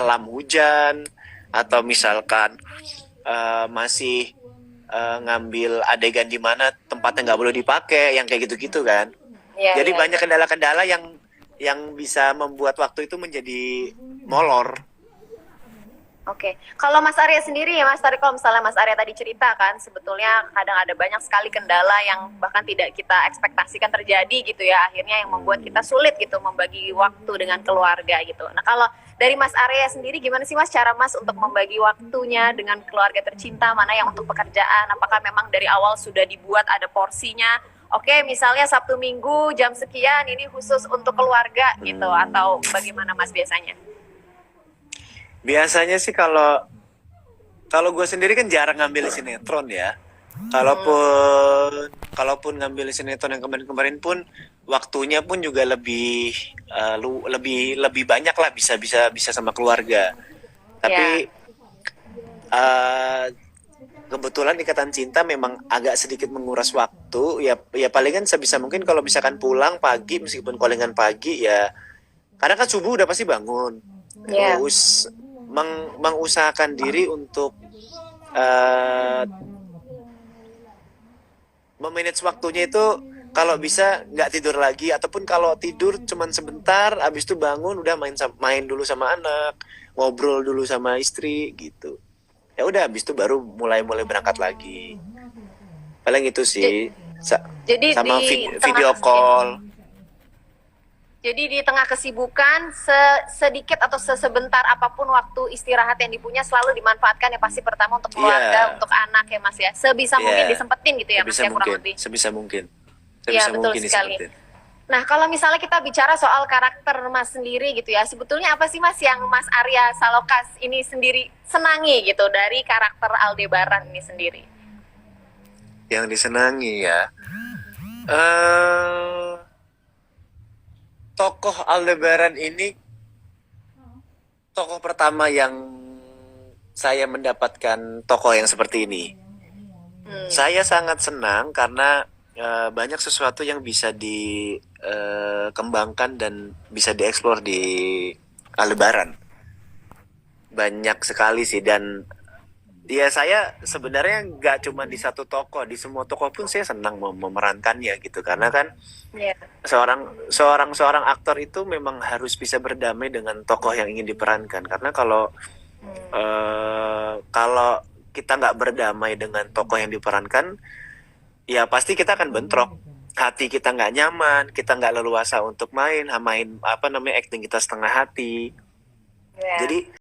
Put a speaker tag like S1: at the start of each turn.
S1: malam hujan, atau misalkan masih ngambil adegan di mana tempatnya nggak boleh dipakai, yang kayak gitu-gitu kan.
S2: Iya,
S1: Jadi
S2: iya,
S1: banyak
S2: iya.
S1: kendala-kendala yang bisa membuat waktu itu menjadi molor.
S2: Oke, kalau Mas Arya sendiri ya Mas, tadi kalau misalnya Mas Arya tadi cerita kan, sebetulnya kadang ada banyak sekali kendala yang bahkan tidak kita ekspektasikan terjadi gitu ya, akhirnya yang membuat kita sulit gitu membagi waktu dengan keluarga gitu. Nah kalau dari Mas Arya sendiri gimana sih Mas cara Mas untuk membagi waktunya dengan keluarga tercinta, mana yang untuk pekerjaan, apakah memang dari awal sudah dibuat ada porsinya? Oke, misalnya Sabtu Minggu jam sekian ini khusus untuk keluarga gitu, atau bagaimana Mas biasanya?
S1: Biasanya sih kalau kalau gue sendiri kan jarang ngambil sinetron ya. Kalaupun ngambil sinetron yang kemarin-kemarin pun waktunya pun juga lebih lebih banyak lah, bisa sama keluarga.
S2: Ya,
S1: Tapi uh, kebetulan ikatan cinta memang agak sedikit menguras waktu. Ya palingan sebisa mungkin kalau misalkan pulang pagi, meskipun callingan pagi ya, karena kan subuh udah pasti bangun.
S2: ya.
S1: Mengusahakan diri untuk uh, memanage waktunya itu, kalau bisa nggak tidur lagi, ataupun kalau tidur cuman sebentar, abis itu bangun udah main dulu sama anak, ngobrol dulu sama istri gitu. Ya udah, abis itu baru mulai berangkat lagi. Paling itu sih.
S2: Jadi di
S1: Sama
S2: tengah
S1: video call.
S2: jadi di tengah kesibukan sedikit atau sebentar apapun waktu istirahat yang dipunya selalu dimanfaatkan ya, pasti pertama untuk keluarga,
S1: Iya,
S2: untuk anak ya Mas ya. Sebisa mungkin
S1: iya.
S2: disempetin gitu ya Mas
S1: Sebisa
S2: ya, kurang
S1: mungkin,
S2: lebih.
S1: sebisa mungkin.
S2: Iya,
S1: Sebisa
S2: betul
S1: mungkin
S2: sekali.
S1: disempetin.
S2: Nah, kalau misalnya kita bicara soal karakter Mas sendiri gitu ya, sebetulnya apa sih Mas yang Mas Arya Salokas ini sendiri senangi gitu dari karakter Aldebaran ini sendiri?
S1: Yang disenangi ya. eh Tokoh Aldebaran ini tokoh pertama yang saya mendapatkan tokoh yang seperti ini. Saya sangat senang karena banyak sesuatu yang bisa dikembangkan dan bisa dieksplor di Aldebaran. Banyak sekali sih, dan ya saya sebenarnya nggak cuma di satu tokoh, di semua tokoh pun saya senang memerankannya gitu, karena kan
S2: Iya.
S1: seorang aktor itu memang harus bisa berdamai dengan tokoh yang ingin diperankan, karena kalau kita nggak berdamai dengan tokoh yang diperankan, ya pasti kita akan bentrok, hati kita nggak nyaman, kita nggak leluasa untuk main apa namanya, acting kita setengah hati.
S2: Iya.
S1: Jadi